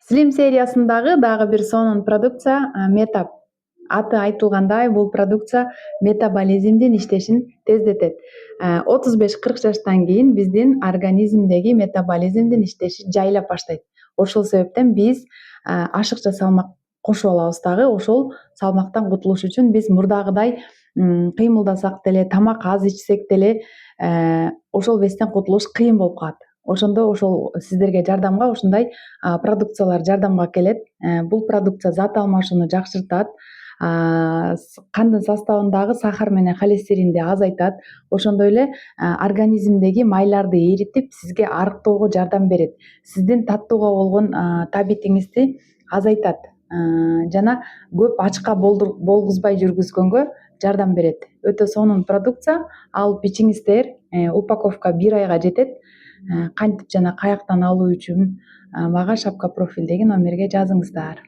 Slim сериясындагы дагы бир сонун продукция Метап. Аты айтылгандай, бул продукция метаболизмдин иштешин тездетет. 35-40 жаштан кийин биздин организмдеги метаболизмдин иштеши жайлап баштайт. Ошол себептен биз ашыкча салмак кошуп алабыз дагы. Ошол салмактан кутулуш үчүн биз мурдагыдай кыймылдасак деле, тамак аз ичсек деле ошол вестен кутулуш кыйын болуп калат. Ошондо ошол сиздерге жардамга ушундай продукциялар жардамга келет. Бул продукция зат алмашууну жакшыртат, кандын составындагы сахар менен холестеринди азайтат. Ошондой эле организмдеги майларды эритип, сизге арыктоого жардам берет. Сиздин таттууга болгон табитиңизди азайтат жана көп ачка болгузбай жүргүзгөнгө жардам берет. Өтө сонун продукция. Алып ичиңиздер. Упаковка 1 айга жетет. Кантип жана каяктан алуу үчүн мага шапка профилдеги номерге жазыңыздар.